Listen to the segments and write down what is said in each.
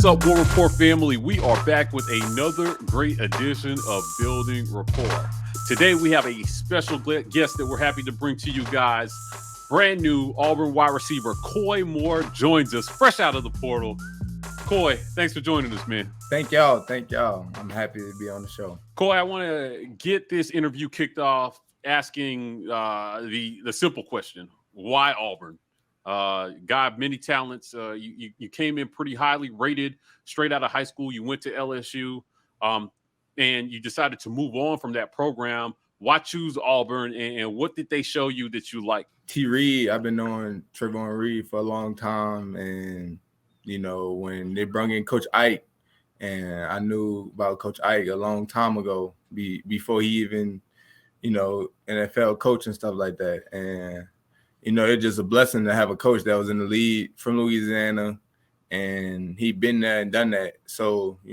What's up, War Rapport family? We are back with another great edition of Building Rapport. Today, we have a special guest that we're happy to bring to you guys. Brand new Auburn wide receiver Coy Moore joins us fresh out of the portal. Coy, thanks for joining us, man. Thank y'all. I'm happy to be on the show. Coy, I want to get this interview kicked off asking the simple question: why Auburn? Got many talents. You came in pretty highly rated straight out of high school. You went to LSU, and you decided to move on from that program. Why choose Auburn, and what did they show you that you like? T. Reed, I've been knowing Trayvon Reed for a long time, and when they brought in Coach Ike, and I knew about Coach Ike a long time ago, before he even, NFL coach and stuff like that, and it's just a blessing to have a coach that was in the league from Louisiana, and he'd been there and done that. So, a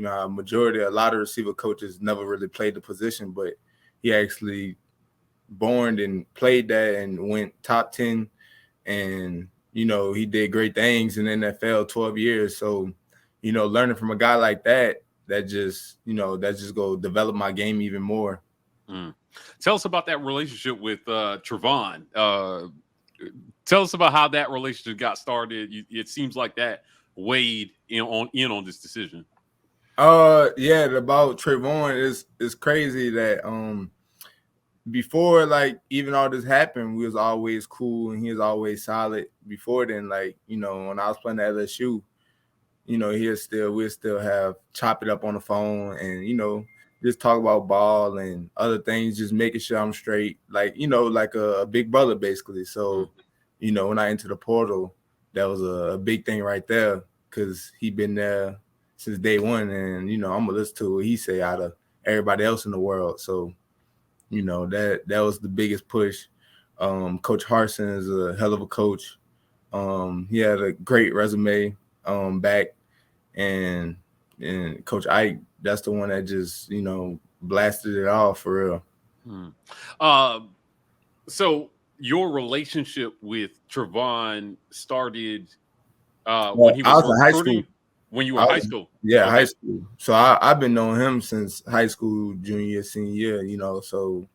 lot of receiver coaches never really played the position, but he actually born and played that and went top 10. And, he did great things in the NFL, 12 years. So, learning from a guy like that just go develop my game even more. Tell us about that relationship with Trayvon. Tell us about how that relationship got started. It seems like that weighed in on this decision. About Trayvon is crazy that before even all this happened, we was always cool and he was always solid. Before then, when I was playing at LSU, we'd still have chop it up on the phone and just talk about ball and other things, just making sure I'm straight, like a big brother basically. So, when I entered the portal, that was a big thing right there because he been there since day one, and I'm gonna listen to what he say out of everybody else in the world. So, that was the biggest push. Coach Harsin is a hell of a coach. He had a great resume back, and Coach Ike, that's the one that just blasted it off for real. So your relationship with Trayvon started when he was in high school. When you were in high school? Yeah, okay. High school. So I've been knowing him since high school, junior, senior year, so,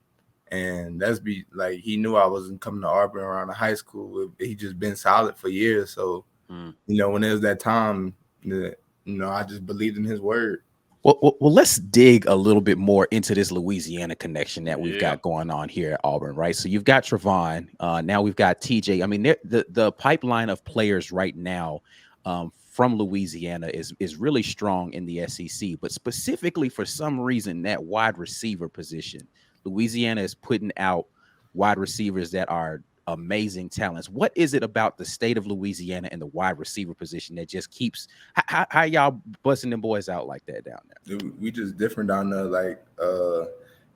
and that's he knew I wasn't coming to Auburn around the high school. He just been solid for years. So, when it was that time, I just believed in his word. Well, let's dig a little bit more into this Louisiana connection that we've got going on here at Auburn, right? So you've got Trayvon, now we've got TJ. I mean, the pipeline of players right now from Louisiana is really strong in the SEC, but specifically for some reason, that wide receiver position, Louisiana is putting out wide receivers that are amazing talents. What is it about the state of Louisiana and the wide receiver position that just keeps how y'all busting them boys out like that down there? We just different down there,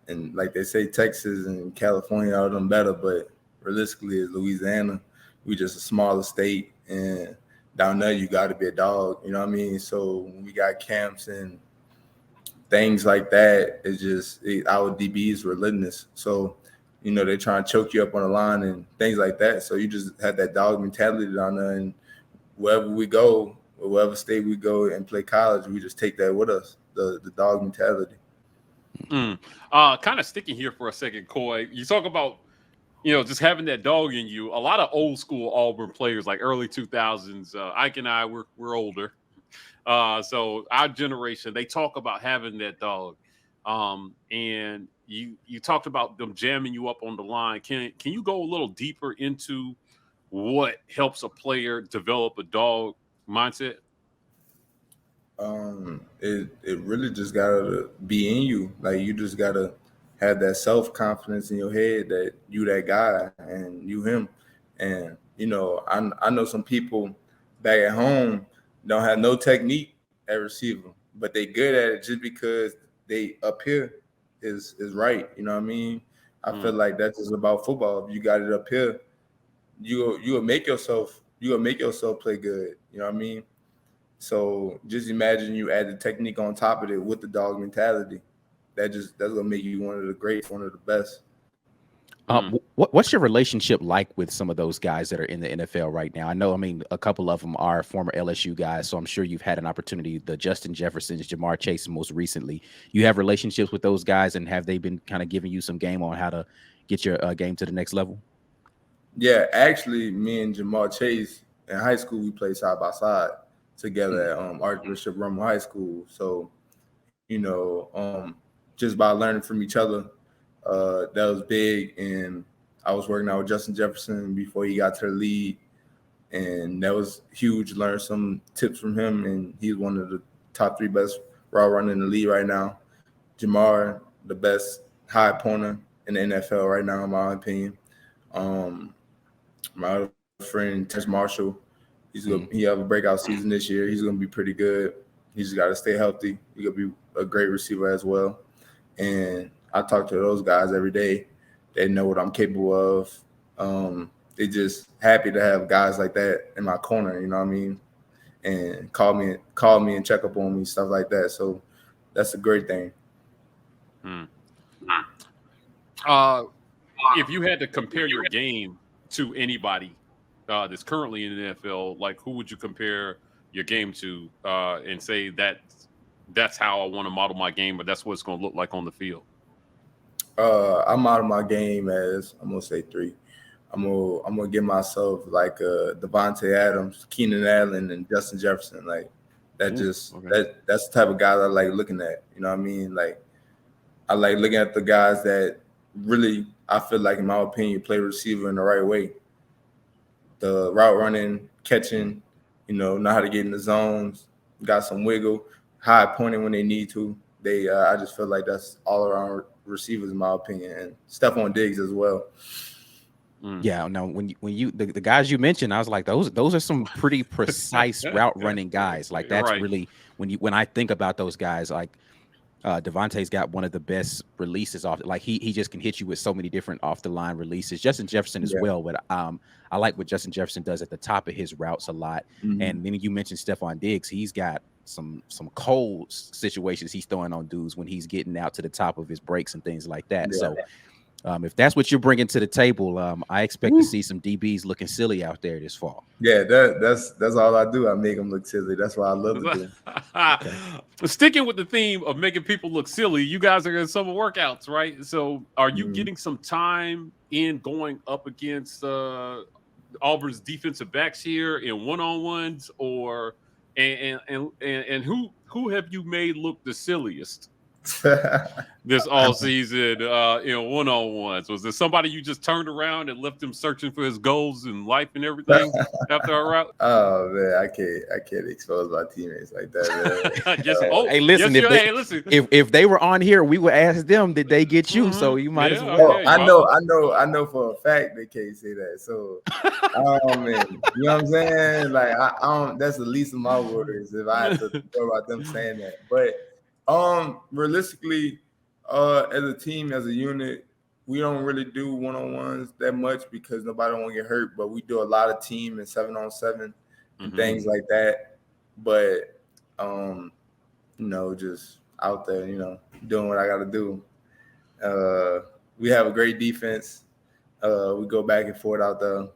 and like they say, Texas and California are them better, but realistically, as Louisiana, we just a smaller state, and down there you got to be a dog. You know what I mean? So when we got camps and things like that, it's just our DBs relentless. So. They try and choke you up on the line and things like that. So you just have that dog mentality down there. And wherever we go, or wherever state we go and play college, we just take that with us, the dog mentality. Kind of sticking here for a second, Coy. You talk about, just having that dog in you. A lot of old school Auburn players, like early 2000s, Ike and I, we're older. So our generation, they talk about having that dog. And you talked about them jamming you up on the line. Can you go a little deeper into what helps a player develop a dog mindset? It really just gotta be in you. Like, you just gotta have that self-confidence in your head that you that guy and you him. And I know some people back at home don't have no technique at receiver, but they good at it just because they up here is right. You know what I mean? I feel like that's just about football. If you got it up here, you will make yourself play good. You know what I mean? So just imagine you add the technique on top of it with the dog mentality. That's gonna make you one of the greats, one of the best. What's your relationship like with some of those guys that are in the NFL right now? I know, I mean, a couple of them are former LSU guys, so I'm sure you've had an opportunity. The Justin Jeffersons, Jamar Chase, most recently, you have relationships with those guys, and have they been kind of giving you some game on how to get your game to the next level? Yeah, actually, me and Jamar Chase in high school, we played side by side together at Archbishop Rummel High School. So, just by learning from each other, that was big. And I was working out with Justin Jefferson before he got to the league, and that was huge. Learned some tips from him, and he's one of the top 3 best route runner in the league right now. Jamar, the best high pointer in the NFL right now, in my opinion. My other friend, Tess Marshall, he have a breakout season this year. He's gonna be pretty good. He's got to stay healthy. He's gonna be a great receiver as well. And I talk to those guys every day. They know what I'm capable of. They just happy to have guys like that in my corner. You know what I mean? And call me and check up on me, stuff like that. So that's a great thing. If you had to compare your game to anybody that's currently in the NFL, like who would you compare your game to and say that's how I want to model my game, but that's what it's going to look like on the field? I model my game as, I'm gonna say 3. I'm gonna give myself like Devontae Adams, Keenan Allen, and Justin Jefferson. Like that, that's the type of guys I like looking at. You know what I mean? Like I like looking at the guys that really, I feel like, in my opinion, play receiver in the right way. The route running, catching, know how to get in the zones, got some wiggle, high pointing when they need to. I just feel like that's all around receivers, in my opinion, and Stephon Diggs as well. Yeah, no, when you the guys you mentioned, I was like, those are some pretty precise route running guys. Like that's really when I think about those guys, like Devontae's got one of the best releases off. Like he just can hit you with so many different off the line releases. Justin Jefferson as well, but I like what Justin Jefferson does at the top of his routes a lot. And then you mentioned Stephon Diggs, he's got some cold situations he's throwing on dudes when he's getting out to the top of his breaks and things like that. So if that's what you're bringing to the table, I expect to see some DBs looking silly out there this fall. Yeah, that's all I do. I make them look silly. That's what I love to do. Okay. Sticking with the theme of making people look silly, you guys are in summer workouts, right? So are you getting some time in going up against Auburn's defensive backs here in one-on-ones, or and who have you made look the silliest this all season in one-on-ones? Was there somebody you just turned around and left him searching for his goals in life and everything after a route? Oh man, I can't expose my teammates like that, man. Hey, listen, if they were on here, we would ask them, did they get you? So you might as well. Okay. I know for a fact they can't say that. So man, you know what I'm saying? Like I don't, that's the least of my worries if I had to know about them saying that. But realistically, as a team, as a unit, we don't really do one-on-ones that much because nobody want to get hurt, but we do a lot of team and 7-on-7 and things like that. But just out there, doing what I got to do. We have a great defense. We go back and forth out there.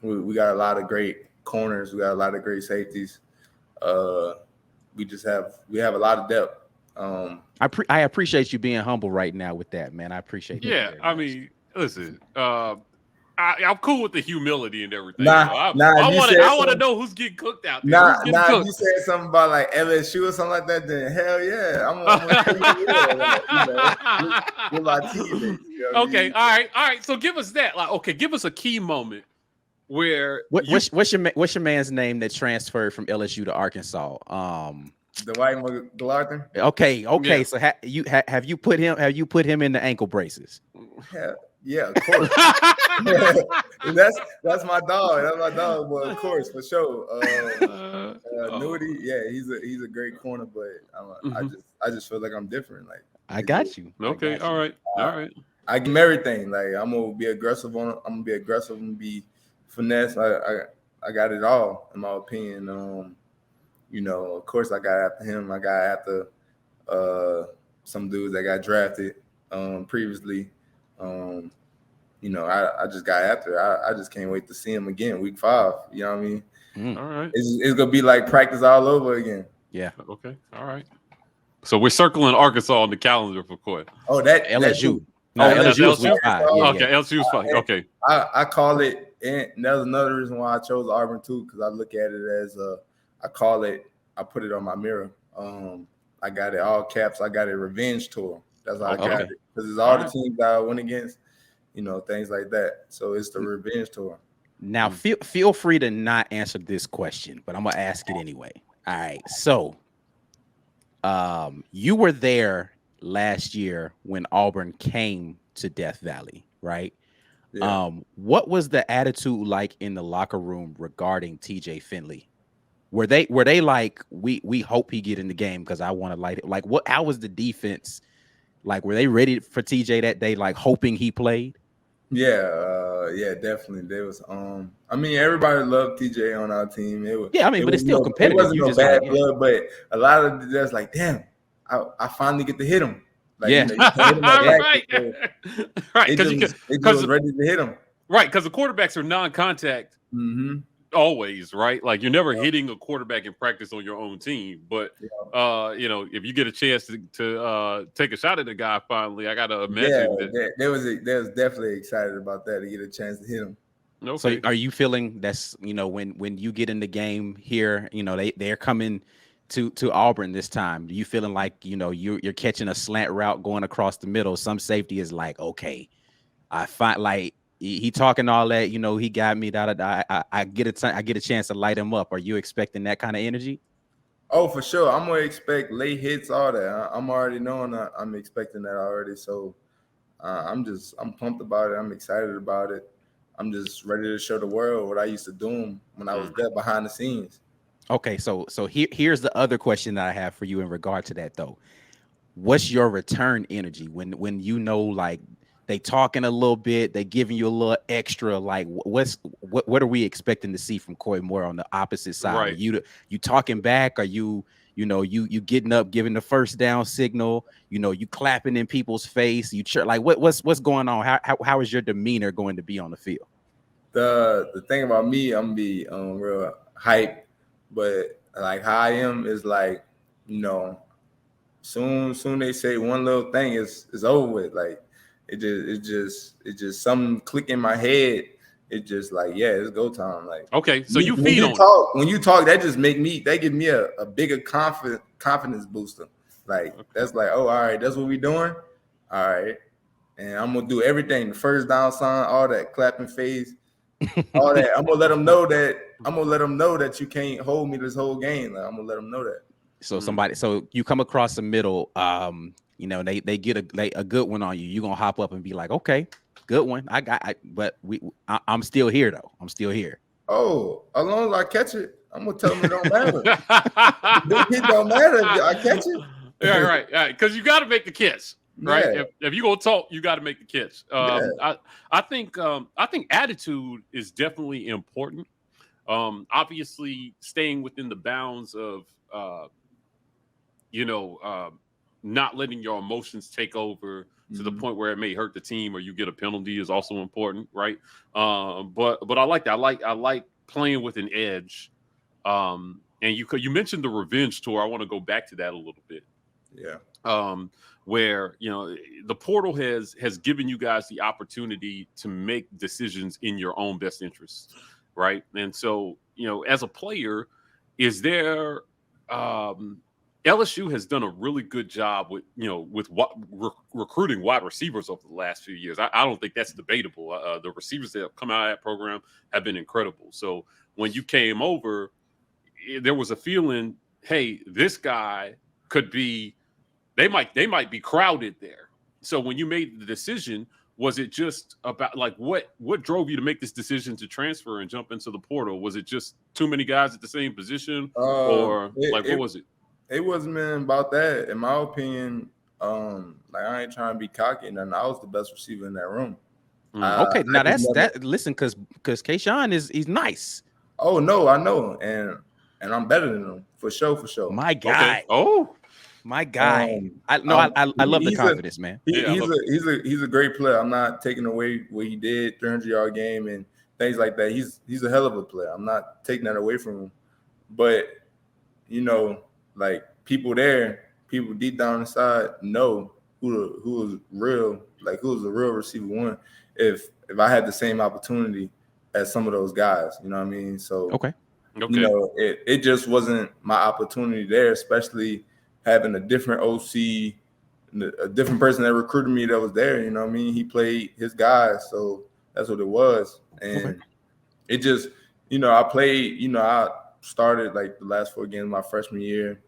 We got a lot of great corners. We got a lot of great safeties. We have a lot of depth. I appreciate you being humble right now with that, man. I appreciate that. Yeah, I mean, listen, I'm cool with the humility and everything. I want to know who's getting cooked out there. If you said something about like LSU or something like that, then hell yeah, I'm with my teammates. Okay, all right. So give us that. Give us a key moment where what's your man's name that transferred from LSU to Arkansas? Dwight McGlothern. Okay. Yeah. So have you put him in the ankle braces? Yeah, of course. that's my dog. That's my dog. But of course, for sure. Nudie, yeah, he's a great corner, but I just feel like I'm different. Like I got you. Okay, all right. I give him everything. Like I'm gonna be aggressive on. I'm gonna be aggressive and be finesse. I got it all in my opinion. Of course, I got after him. I got after some dudes that got drafted previously. I just got after it. I just can't wait to see him again week 5. You know what I mean? All right. It's gonna be like practice all over again. Yeah. Okay. All right. So we're circling Arkansas on the calendar for Coy. Oh, that LSU. LSU is week 5. Okay, LSU is fine. Okay. I call it, and that was another reason why I chose Auburn too, because I look at it as I put it on my mirror. I got it all caps. I got a revenge tour. That's how I got it, because it's all the teams that I went against, things like that. So it's the revenge tour. Now, feel free to not answer this question, but I'm gonna ask it anyway. All right. So, you were there last year when Auburn came to Death Valley, right? Yeah. What was the attitude like in the locker room regarding TJ Finley? Were they like, we hope he get in the game because I want to light it? Like, how was the defense? Like, were they ready for TJ that day, like hoping he played? Yeah, definitely. There was everybody loved TJ on our team. But it's still competitive. It wasn't no bad blood, but a lot of that's like, damn, I finally get to hit him. Like, right, because it was ready to hit him. Right, because the quarterbacks are non-contact. Always, right? Like, you're never hitting a quarterback in practice on your own team, but if you get a chance to take a shot at the guy finally, I gotta imagine that they was definitely excited about that, to get a chance to hit him. Okay. So are you feeling that's when you get in the game here, they're coming to Auburn this time, do you feeling like you're catching a slant route going across the middle? Some safety is like, okay, I find like he talking all that, he got me. I get a chance to light him up. Are you expecting that kind of energy? Oh, for sure. I'm gonna expect late hits, all that. I'm already knowing that. I'm expecting that already. So I'm pumped about it. I'm excited about it. I'm just ready to show the world what I used to do when I was there behind the scenes. Okay, so here's the other question that I have for you in regard to that though. What's your return energy when like they talking a little bit, they giving you a little extra? Like, what are we expecting to see from Coy Moore on the opposite side? Right. Are you talking back? Are you getting up, giving the first down signal? You clapping in people's face? Like what's going on? How is your demeanor going to be on the field? The thing about me, I'm gonna be real hype, but like how I am is like, soon they say one little thing is over with. Like it just something click in my head. It just like, yeah, it's go time. Like, okay, so when you talk, that just give me a bigger confidence booster. Like that's like, oh, all right, that's what we doing. All right. And I'm gonna do everything, the first down sign, all that, clapping face, all that. I'm gonna let them know that you can't hold me this whole game. Like, I'm gonna let them know that. So you come across the middle, they get a good one on you. You're gonna hop up and be like, okay, good one. I'm still here though. I'm still here. Oh, as long as I catch it, I'm gonna tell them it don't matter. It don't matter if I catch it. Yeah, right. Because you got to make the catch, right? Yeah. If you gonna talk, you got to make the catch. I think attitude is definitely important. Obviously, staying within the bounds of not letting your emotions take over to the point where it may hurt the team or you get a penalty is also important, right? But I like that. I like playing with an edge. And you mentioned the revenge tour. I want to go back to that a little bit. Yeah. Where the portal has given you guys the opportunity to make decisions in your own best interest, right? And so as a player, is there LSU has done a really good job with recruiting wide receivers over the last few years. I don't think that's debatable. The receivers that have come out of that program have been incredible. So when you came over, there was a feeling, hey, this guy could be. They might be crowded there. So when you made the decision, was it just about like what drove you to make this decision to transfer and jump into the portal? Was it just too many guys at the same position, or what was it? It wasn't about that. In my opinion, like I ain't trying to be cocky, and I was the best receiver in that room. Okay, now that. Listen, because Kayshawn he's nice. Oh no, I know, and I'm better than him for sure. My guy. Okay. Oh. My guy. I love the confidence, man. He's a great player. I'm not taking away what he did, 300-yard game and things like that. He's a hell of a player. I'm not taking that away from him. But like people deep down inside know who was real, like who was the real receiver one. If I had the same opportunity as some of those guys, you know what I mean? So okay. It just wasn't my opportunity there, especially having a different OC, a different person that recruited me that was there. You know what I mean? He played his guys, so that's what it was. And it just, I played, I started like the last 4 games my freshman year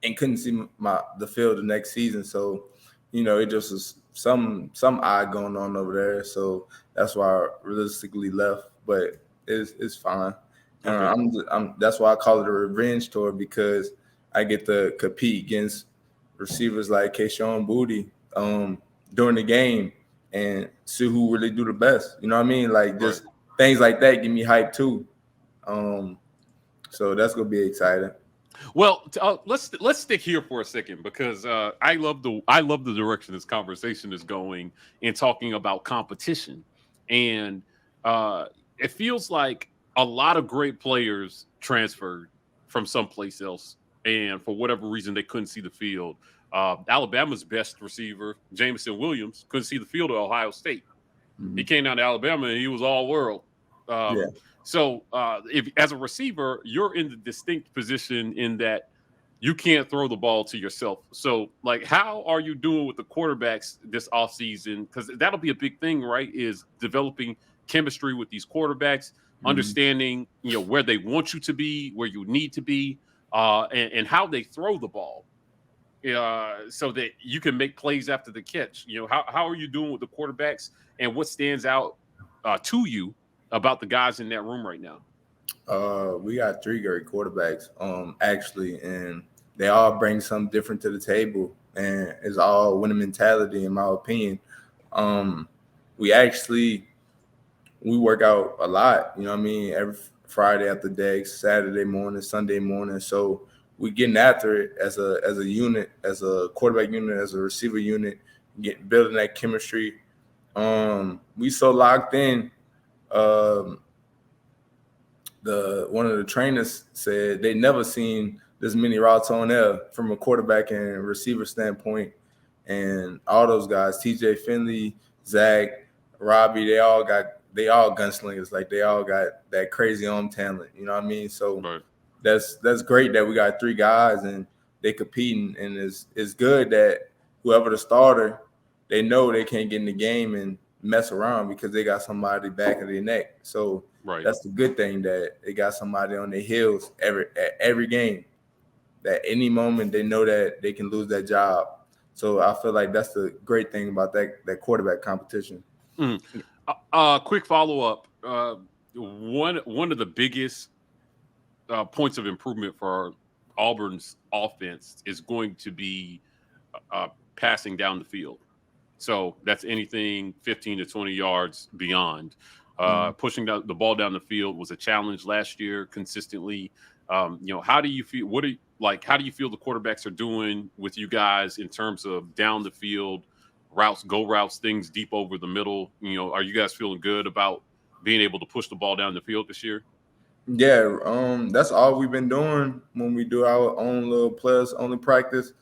and couldn't see the field the next season. So, it just was some odd going on over there. So that's why I realistically left, but it's fine. That's why I call it a revenge tour, because I get to compete against receivers like Keyshawn Booty during the game and see who really do the best. You know what I mean? Like just things like that give me hype too. So that's gonna be exciting. Well, let's stick here for a second, because I love the direction this conversation is going in talking about competition, and it feels like a lot of great players transferred from someplace else, and for whatever reason they couldn't see the field. Alabama's best receiver, Jameson Williams, couldn't see the field at Ohio State. Mm-hmm. He came down to Alabama and he was all world. So if as a receiver, you're in the distinct position in that you can't throw the ball to yourself. So, like, how are you doing with the quarterbacks this offseason? Because that'll be a big thing, right? Is developing chemistry with these quarterbacks, understanding, where they want you to be, where you need to be, and how they throw the ball, so that you can make plays after the catch. How are you doing with the quarterbacks, and what stands out to you about the guys in that room right now? We got 3 great quarterbacks, actually, and they all bring something different to the table, and it's all winning mentality, in my opinion. We work out a lot, you know what I mean, every Friday after Dex, Saturday morning, Sunday morning. So we getting after it as a unit, as a quarterback unit, as a receiver unit, building that chemistry. We so locked in. One of the trainers said they never seen this many routes on air from a quarterback and receiver standpoint. And all those guys, TJ Finley, Zach, Robbie, they all gunslingers. Like, they all got that crazy arm talent. You know what I mean? So that's great that we got 3 guys and they competing. And it's good that whoever the starter, they know they can't get in the game and mess around because they got somebody back of their neck. So that's the good thing, that they got somebody on their heels at every game, that any moment they know that they can lose that job. So I feel like that's the great thing about that quarterback competition. Quick follow-up. One of the biggest points of improvement for Auburn's offense is going to be passing down the field. So that's anything 15 to 20 yards beyond. Pushing the ball down the field was a challenge last year consistently. How do you feel? How do you feel the quarterbacks are doing with you guys in terms of down the field routes, go routes, things deep over the middle? Are you guys feeling good about being able to push the ball down the field this year? Yeah, that's all we've been doing when we do our own little players only practice.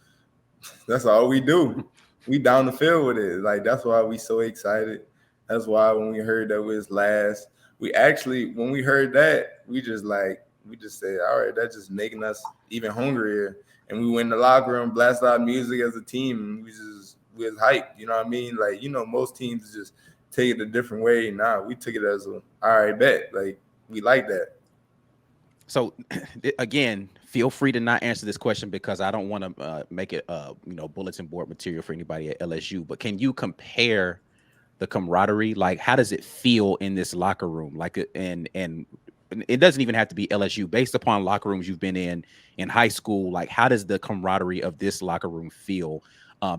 That's all we do. We down the field with it. Like, that's why we so excited. That's why when we heard that was last, when we heard that, we just said, all right, that's just making us even hungrier. And we went in the locker room, blast out music as a team, and we was hyped. You know what I mean? Like, most teams just take it a different way. Nah, we took it as all right, bet. Like, we like that. So, again, feel free to not answer this question because I don't want to make it, bulletin board material for anybody at LSU. But can you compare the camaraderie? Like, how does it feel in this locker room? Like, and it doesn't even have to be LSU. Based upon locker rooms you've been in high school, like, how does the camaraderie of this locker room feel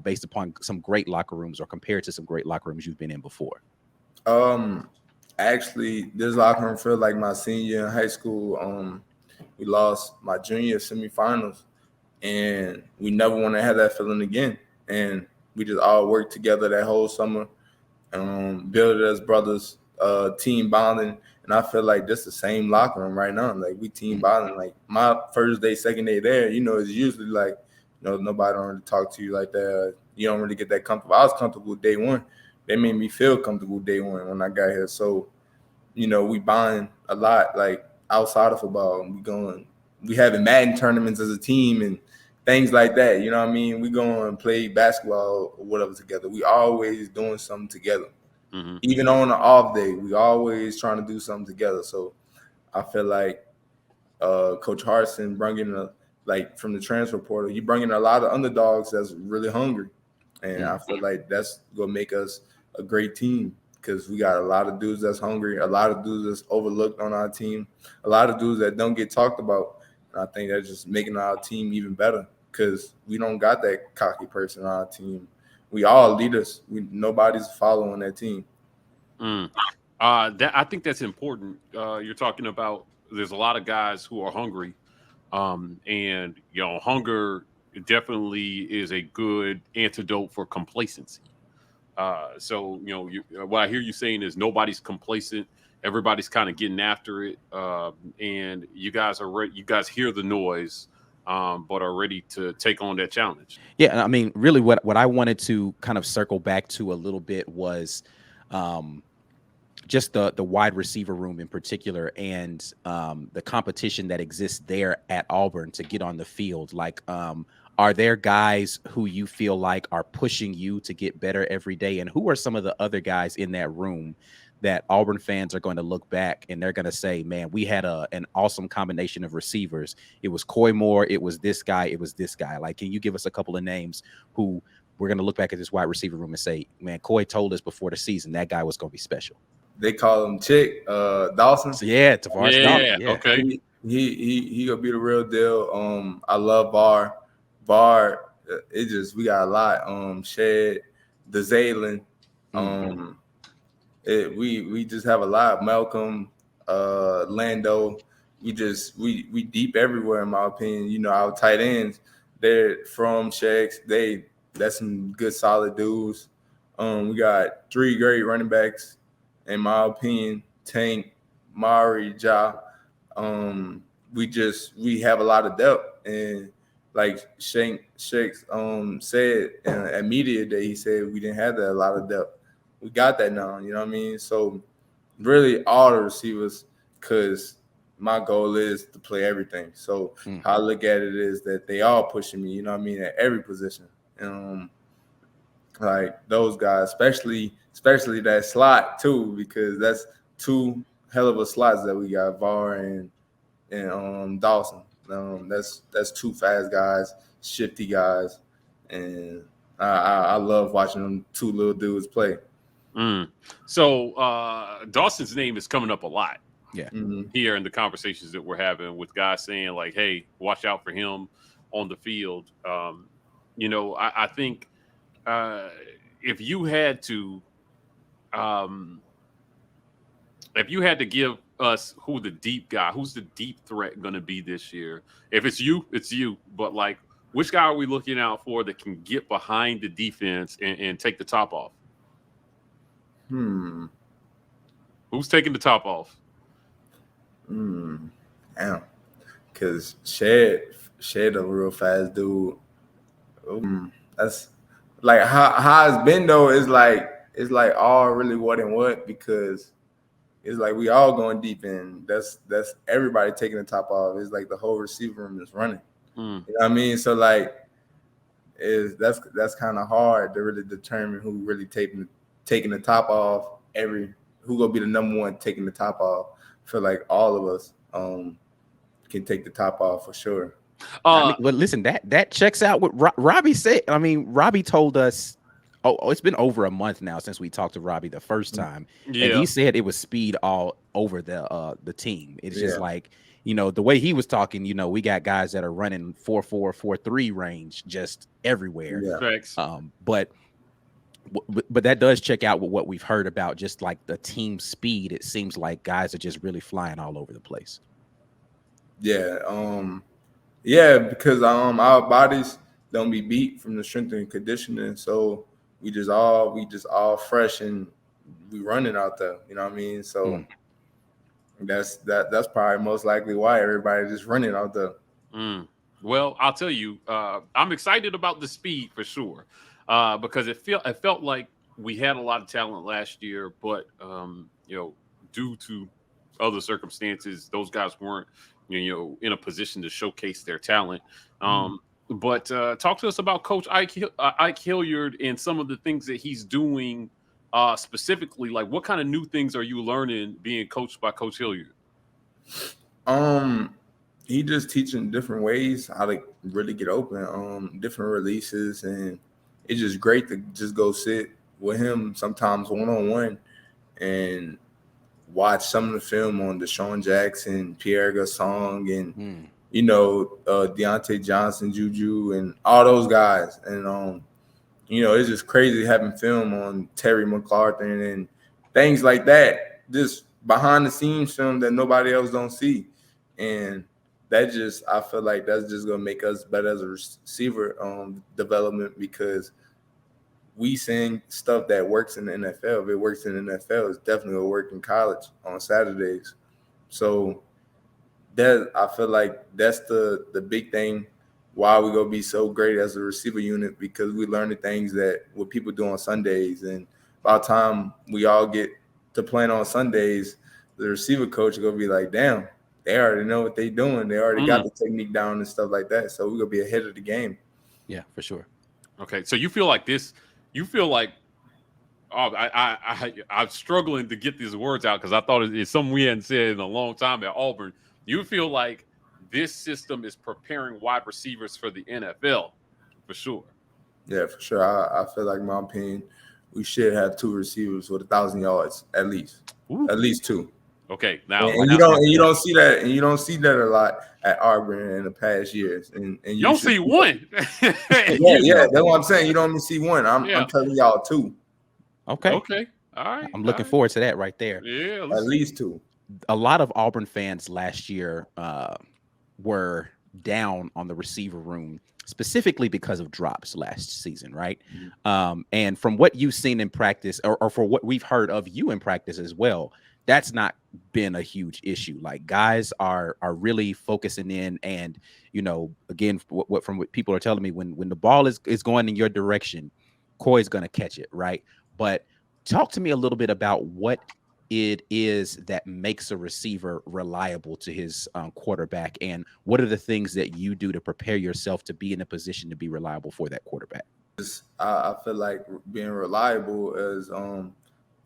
based upon some great locker rooms or compared to some great locker rooms you've been in before? Actually, this locker room felt like my senior in high school. We lost my junior semifinals, and we never want to have that feeling again. And we just all worked together that whole summer, build it as brothers, team bonding. And I feel like just the same locker room right now. Like we team bonding. Like my first day, second day there, it's usually like, nobody don't really talk to you like that. You don't really get that comfortable. I was comfortable day one. They made me feel comfortable day one when I got here. So, we bond a lot, like outside of football. We having Madden tournaments as a team and things like that. You know what I mean? We go and play basketball or whatever together. We always doing something together. Mm-hmm. Even on an off day, we always trying to do something together. So I feel like Coach Harsin bringing from the transfer portal, you bring in a lot of underdogs that's really hungry. And I feel like that's going to make us a great team because we got a lot of dudes that's hungry, a lot of dudes that's overlooked on our team, a lot of dudes that don't get talked about. And I think that's just making our team even better because we don't got that cocky person on our team. We all leaders. Nobody's following that team. I think that's important. You're talking about there's a lot of guys who are hungry, and hunger definitely is a good antidote for complacency. So what I hear you saying is nobody's complacent. Everybody's kind of getting after it, and you guys are ready. You guys hear the noise, but are ready to take on that challenge. Yeah, I mean, really, what I wanted to kind of circle back to a little bit was just the wide receiver room in particular, and the competition that exists there at Auburn to get on the field. Like, are there guys who you feel like are pushing you to get better every day? And who are some of the other guys in that room that Auburn fans are going to look back and they're going to say, man, we had an awesome combination of receivers. It was Coy Moore. It was this guy. It was this guy. Like, can you give us a couple of names who we're going to look back at this wide receiver room and say, man, Coy told us before the season that guy was going to be special. They call him Chick, Dawson. So, yeah, Tavares Dawson. Yeah. Okay. He gonna be the real deal. I love Bar. We got a lot. Shed, the Zaylen. We just have a lot. Malcolm, Lando. We deep everywhere in my opinion. Our tight ends, they're from Shacks. That's some good solid dudes. We got 3 great running backs, in my opinion. Tank, Mari, Ja. We have a lot of depth, and like Shanks said at media day, he said we didn't have that a lot of depth. We got that now, you know what I mean? So really all the receivers, because my goal is to play everything. So how I look at it is that they all pushing me, you know what I mean, at every position. Like those guys, especially that slot too, because that's 2 hell of a slots that we got, VAR and Dawson. That's 2 fast guys, shifty guys, and I love watching them 2 little dudes play. So Dawson's name is coming up a lot. Yeah. Here in the conversations that we're having with guys saying like, hey, watch out for him on the field. I think if you had to give us who's the deep threat going to be this year, if it's you, but like, which guy are we looking out for that can get behind the defense and take the top off? Who's taking the top off? Damn. Because Shed a real fast dude. That's like how it's been though. It's like all really what and what, because it's like we all going deep in. That's everybody taking the top off. It's like the whole receiver room is running. You know what I mean? So like, that's kind of hard to really determine who really taking the top off. Who gonna be the number one taking the top off. I feel like all of us can take the top off for sure. But listen, that checks out what Robbie said. I mean, Robbie told us, it's been over a month now since we talked to Robbie the first time, and he said it was speed all over the team. It's just like, the way he was talking, we got guys that are running 4.4, 4.3 range just everywhere. But that does check out with what we've heard about just like the team speed. It seems like guys are just really flying all over the place. Yeah, because our bodies don't be beat from the strength and conditioning, so we just all fresh and we running out there. You know what I mean? So that's probably most likely why everybody just running out there. Well, I'll tell you, I'm excited about the speed for sure, because it felt like we had a lot of talent last year, but due to other circumstances, those guys weren't in a position to showcase their talent. But talk to us about Coach Ike Hilliard and some of the things that he's doing specifically. Like, what kind of new things are you learning being coached by Coach Hilliard? He just teaching different ways how to really get open, different releases, and it's just great to just go sit with him sometimes one-on-one and watch some of the film on Deshaun Jackson, Pierre Gasson, and Deontay Johnson, Juju, and all those guys. And it's just crazy having film on Terry McLaughlin and things like that. Just behind the scenes film that nobody else don't see. And I feel like that's just gonna make us better as a receiver development, because we seeing stuff that works in the NFL. If it works in the NFL, it's definitely gonna work in college on Saturdays. So that, I feel like that's the big thing why we gonna be so great as a receiver unit, because we learn the things that what people do on Sundays. And by the time we all get to playing on Sundays, the receiver coach is gonna be like, damn, they already know what they're doing. They already got the technique down and stuff like that. So we're gonna be ahead of the game. Yeah, for sure. Okay, so you feel like this. You feel like, I'm struggling to get these words out because I thought it's something we hadn't said in a long time at Auburn. You feel like this system is preparing wide receivers for the NFL, for sure. Yeah, for sure. I feel like, in my opinion, we should have 2 receivers with 1,000 yards at least. Ooh. At least 2. Okay, now and you don't see that a lot at Auburn in the past years. And you don't see one. yeah, that's what I'm saying. You don't even see one. I'm telling y'all 2. Okay. All right. I'm looking forward to that right there. Yeah, at least 2. A lot of Auburn fans last year were down on the receiver room, specifically because of drops last season, right? And from what you've seen in practice, or for what we've heard of you in practice as well, that's not been a huge issue. Like, guys are really focusing in, and again, from what people are telling me, when the ball is going in your direction, Coy's gonna catch it, right? But talk to me a little bit about what it is that makes a receiver reliable to his quarterback, and what are the things that you do to prepare yourself to be in a position to be reliable for that quarterback? I feel like being reliable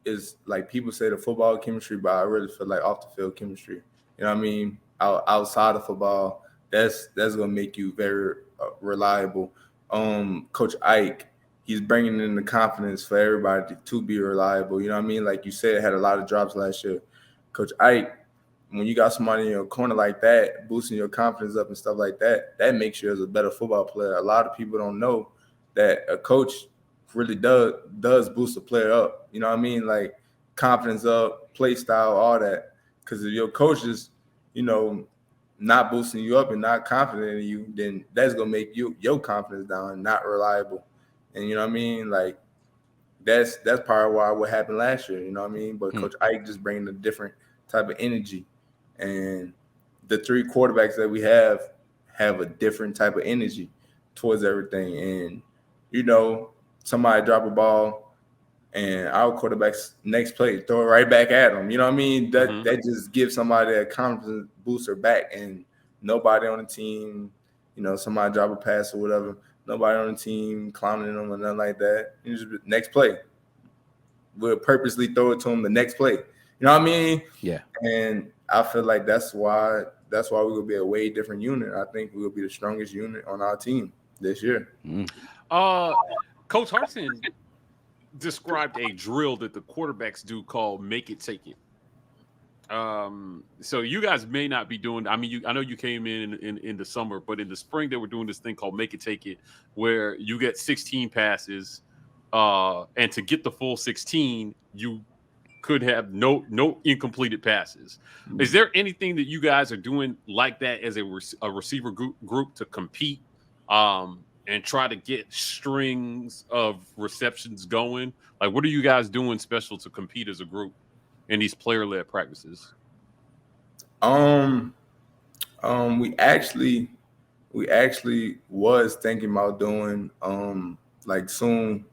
is like, people say the football chemistry, but I really feel like off the field chemistry. You know what I mean? Outside of football, that's gonna make you very reliable. Coach Ike, he's bringing in the confidence for everybody to be reliable. You know what I mean? Like you said, had a lot of drops last year. Coach Ike, when you got somebody in your corner like that, boosting your confidence up and stuff like that, that makes you as a better football player. A lot of people don't know that a coach really does boost a player up. You know what I mean? Like, confidence up, play style, all that. Because if your coach is, not boosting you up and not confident in you, then that's gonna make your confidence down and not reliable. And you know what I mean? Like, that's part of why what happened last year. You know what I mean? But Coach Ike just bringing a different type of energy, and the 3 quarterbacks that we have a different type of energy towards everything. And somebody drop a ball, and our quarterback's next play throw it right back at them. You know what I mean? That just gives somebody a confidence booster back, and nobody on the team, somebody drop a pass or whatever, nobody on the team clowning them or nothing like that. Just next play, we'll purposely throw it to them the next play. You know what I mean? Yeah. And I feel like that's why we're gonna be a way different unit. I think we'll be the strongest unit on our team this year. Coach Harsin described a drill that the quarterbacks do called "Make It Take It." So you guys may not be doing. I mean, I know you came in the summer, but in the spring they were doing this thing called "Make It Take It," where you get 16 passes, and to get the full 16, you could have no incompleted passes. Is there anything that you guys are doing like that as a receiver group to compete and try to get strings of receptions going? Like, what are you guys doing special to compete as a group in these player-led practices? We actually was thinking about doing like soon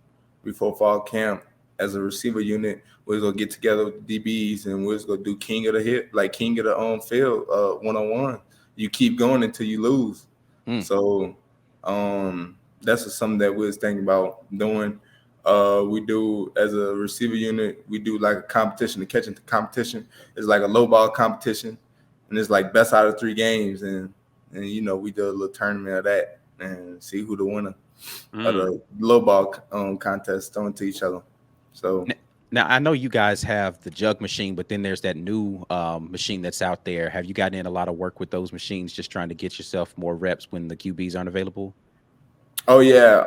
before fall camp as a receiver unit. We're gonna get together with the DBs and we're just gonna do king of the hip, like king of the field, 1-on-1. You keep going until you lose. So that's something that we was thinking about doing. We do as a receiver unit, we do like a competition, the catching competition. It's like a low ball competition, and it's like best out of 3 games, and you know, we do a little tournament of that and see who the winner of the low ball contest throwing to each other. So now I know you guys have the jug machine, but then there's that new machine that's out there. Have you gotten in a lot of work with those machines, just trying to get yourself more reps when the QBs aren't available? Oh yeah,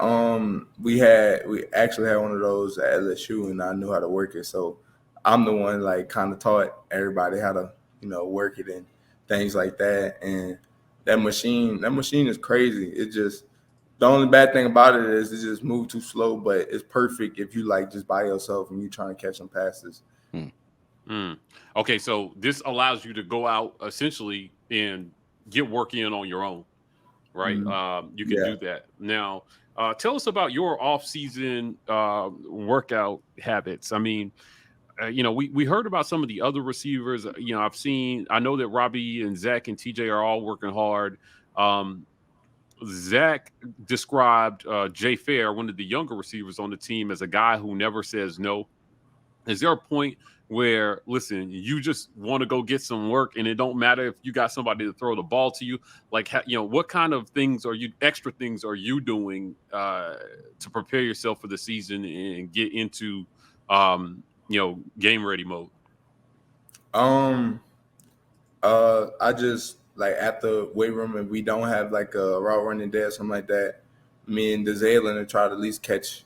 we actually had one of those at LSU, and I knew how to work it. So I'm the one like kind of taught everybody how to, you know, work it and things like that. And that machine is crazy. It just, the only bad thing about it is it just moves too slow, but it's perfect if you like just by yourself and you trying to catch some passes. Okay, so this allows you to go out essentially and get work in on your own, right? You can do that. Now, tell us about your off-season workout habits. I mean, you know, we heard about some of the other receivers. You know, I know that Robbie and Zach and TJ are all working hard. Zach described Jay Fair, one of the younger receivers on the team, as a guy who never says no. Is there a point where, listen, you just want to go get some work and it don't matter if you got somebody to throw the ball to you? Like, you know, what kind of extra things are you doing to prepare yourself for the season and get into, you know, game ready mode? I just, like, at the weight room, and we don't have like a route running day or something like that, me and Dezalin try to at least catch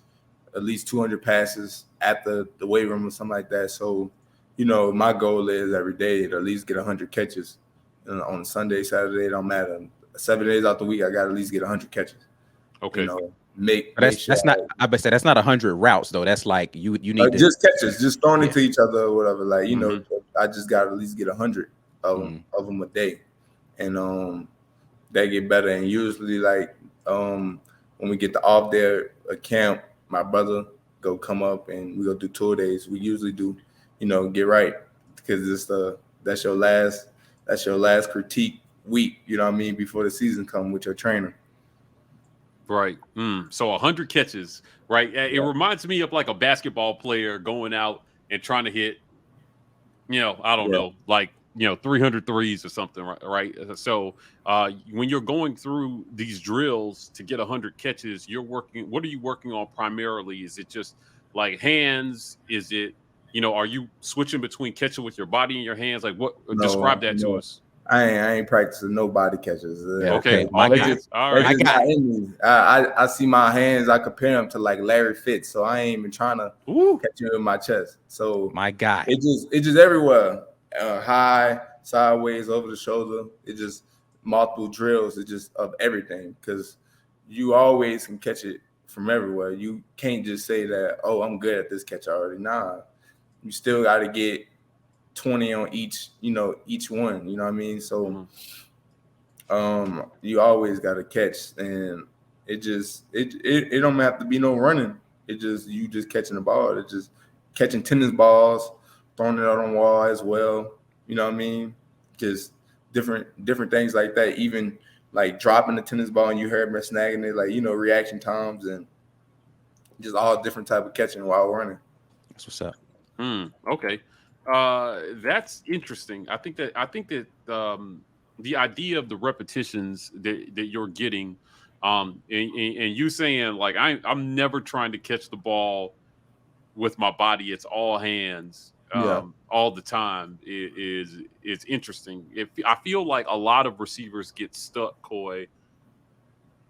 at least 200 passes at the weight room or something like that. So, you know, my goal is every day to at least get 100 catches. And on Sunday, Saturday, it don't matter. 7 days out the week, I got to at least get 100 catches. Okay. You know, that's not. I bet say that's not 100 routes though. That's like you need to just catches, just throwing into each other or whatever. Like, you know, I just got to at least get 100 of them a day, and they get better. And usually, like, when we get the off there at camp, my brother go come up and we go do tour days. We usually do, you know, get right, because it's that's your last critique week, you know what I mean, before the season come with your trainer. Right. So 100 catches, right? It reminds me of like a basketball player going out and trying to hit, you know, I don't know, like, you know, 300 threes or something, right? So when you're going through these drills to get 100 catches, what are you working on primarily? Is it just like hands? Is it, you know, are you switching between catching with your body and your hands? Like, describe that to us. I ain't practicing no body catches. Okay, all right. I see my hands. I compare them to like Larry Fitz, so I ain't even trying to catch him in my chest. So my guy, it just everywhere, high, sideways, over the shoulder. It just multiple drills. It just of everything, because you always can catch it from everywhere. You can't just say that, oh, I'm good at this catch already. Nah, you still got to get 20 on each one, you know what I mean? So you always got to catch, and it don't have to be no running. It just, you just catching the ball. It's just catching tennis balls, throwing it out on wall as well, you know what I mean? Just different things like that. Even like dropping the tennis ball and you heard me snagging it, like, you know, reaction times, and just all different type of catching while running. That's what's up. Okay. That's interesting. I think that the idea of the repetitions that you're getting, and you saying like, I'm never trying to catch the ball with my body, it's all hands all the time, is interesting. I feel like a lot of receivers get stuck, Coy,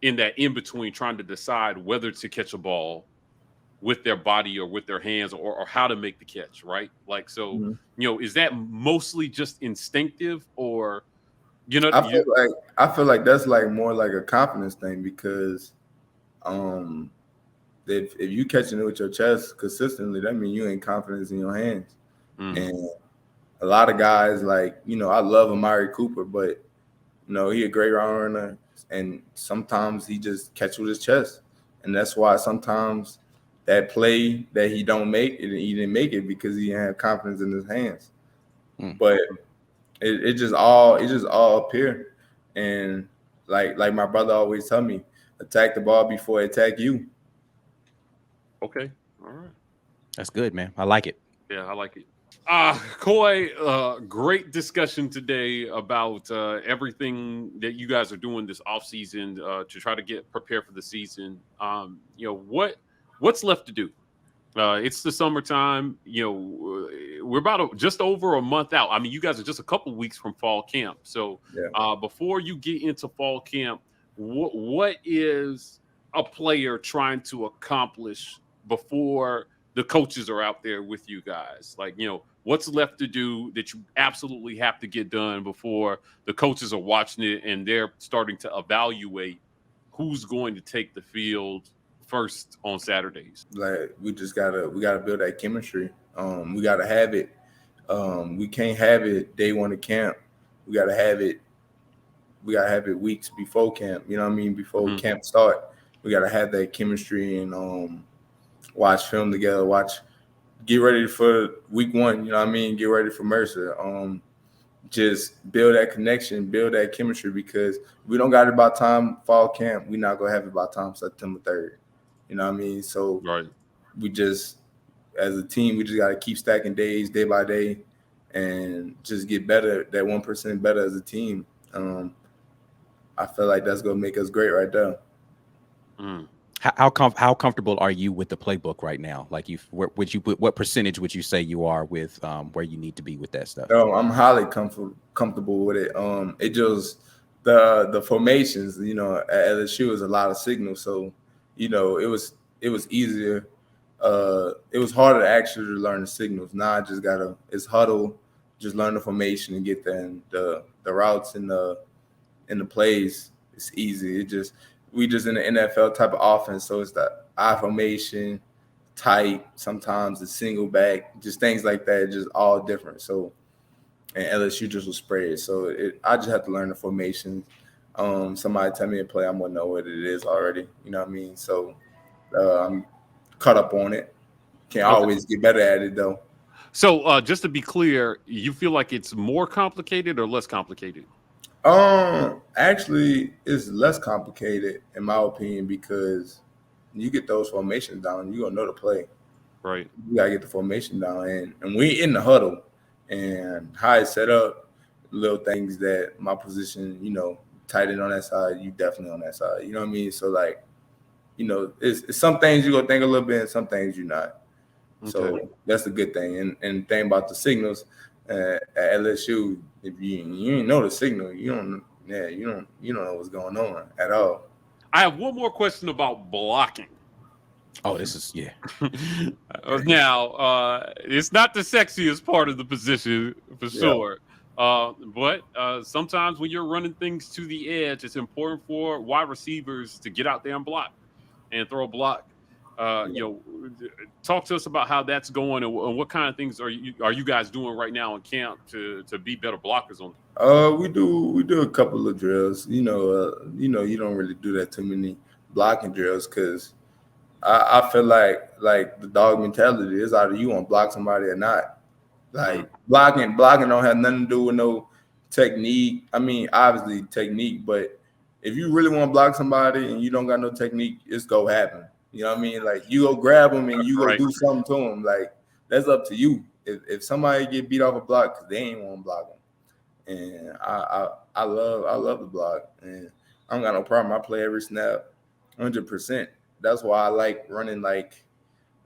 in that in between, trying to decide whether to catch a ball with their body or with their hands or how to make the catch, right? Like, so, is that mostly just instinctive or, I feel like that's like more like a confidence thing because if you catching it with your chest consistently, that means you ain't confident in your hands. And a lot of guys like, I love Amari Cooper, but he a great round runner, and sometimes he just catch with his chest, and that's why sometimes that play that he don't make it, he didn't make it because he didn't have confidence in his hands. But it just all up here, and like my brother always tell me, attack the ball before it attack you. Okay, all right, that's good, man. I like it. Yeah, I like it. Coy, great discussion today about everything that you guys are doing this offseason to try to get prepared for the season. What's left to do? It's the summertime. We're about just over a month out. I mean, you guys are just a couple weeks from fall camp. So before you get into fall camp, what is a player trying to accomplish before the coaches are out there with you guys? Like, what's left to do that you absolutely have to get done before the coaches are watching it and they're starting to evaluate who's going to take the field first on Saturdays? Like we gotta build that chemistry. We gotta have it. We can't have it day one of camp. We gotta have it weeks before camp. You know what I mean? Before camp start, we gotta have that chemistry and watch film together. Get ready for week one. You know what I mean? Get ready for Mercer. Just build that connection, build that chemistry, because we don't got it by time fall camp. We're not gonna have it by time September 3rd. You know what I mean? So we just, as a team, we just got to keep stacking days, day by day, and just get better, that 1% better as a team. I feel like that's going to make us great right there. How comfortable are you with the playbook right now? Like, what percentage would you say you are with where you need to be with that stuff? I'm highly comfortable with it. It just the formations, at LSU is a lot of signals, so it was easier. It was harder to actually learn the signals. Now I just it's huddle, just learn the formation and get the routes and the plays. It's easy. We just in the NFL type of offense, so it's the I formation, tight. Sometimes the single back, just things like that. Just all different. So, and LSU just was spread. So I just have to learn the formation. Somebody tell me a play, I'm gonna know what it is already. You know what I mean? So I'm caught up on it. Can't always get better at it though. So just to be clear, you feel like it's more complicated or less complicated? Actually, it's less complicated in my opinion, because you get those formations down, you're gonna know the play. Right. You gotta get the formation down, and we in the huddle and how it's set up, little things that my position, tight end on that side, you definitely on that side. You know what I mean? So like, it's some things you're gonna think a little bit and some things you're not. Okay. So that's the good thing. And the thing about the signals at LSU, if you ain't know the signal, you don't know what's going on at all. I have one more question about blocking. Oh, this is Now, it's not the sexiest part of the position for sure. But sometimes when you're running things to the edge, it's important for wide receivers to get out there and block and throw a block. Talk to us about how that's going and what kind of things are you guys doing right now in camp to be better blockers on? We do a couple of drills. You don't really do that too many blocking drills because I feel like the dog mentality is either you want to block somebody or not. Like blocking don't have nothing to do with no technique. I mean, obviously technique, but if you really want to block somebody and you don't got no technique, it's gonna happen. You know what I mean? Like you go grab them and you go do something to them. Like that's up to you. If somebody get beat off a block because they ain't want to block them, and I love the block, and I don't got no problem. I play every snap, 100%. That's why I like running.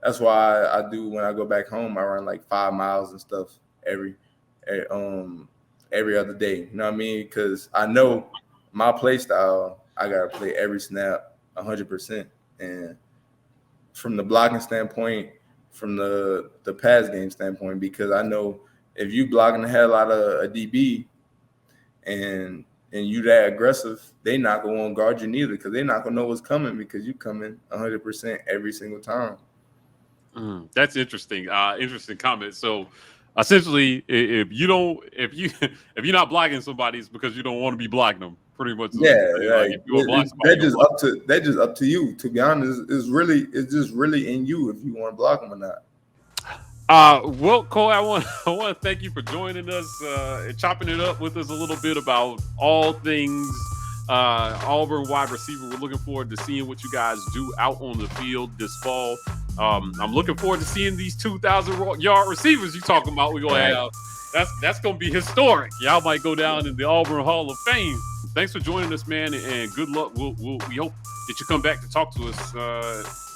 That's why I do when I go back home. I run like 5 miles and stuff every other day. You know what I mean? Because I know my play style. I gotta play every snap 100%, and from the blocking standpoint, from the pass game standpoint, because I know if you blocking the hell out of a DB and you that aggressive, they not gonna want to guard you neither, because they not gonna know what's coming, because you come in 100% every single time. That's interesting. Interesting comment. So essentially, if you're not blocking somebody, it's because you don't want to be blocking them. Pretty much. Yeah, like if you block somebody, that's just up to you. To be honest, it's just really in you if you want to block them or not. Well, Cole, I want to thank you for joining us and chopping it up with us a little bit about all things Auburn wide receiver. We're looking forward to seeing what you guys do out on the field this fall. I'm looking forward to seeing these 2,000-yard receivers you talking about. We're gonna have that's gonna be historic. Y'all might go down in the Auburn Hall of Fame. Thanks for joining us, man, and good luck. We hope that you come back to talk to us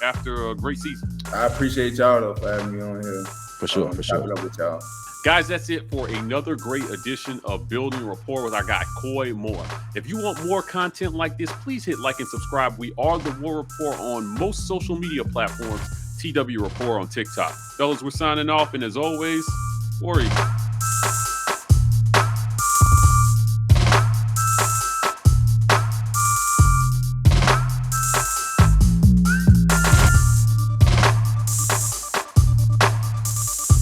after a great season. I appreciate y'all though for having me on here. For sure. Up with y'all. Guys, that's it for another great edition of Building Rapport with our guy, Coy Moore. If you want more content like this, please hit like and subscribe. We are the War Rapport on most social media platforms, TW Rapport on TikTok. Fellas, we're signing off, and as always, War Eagle.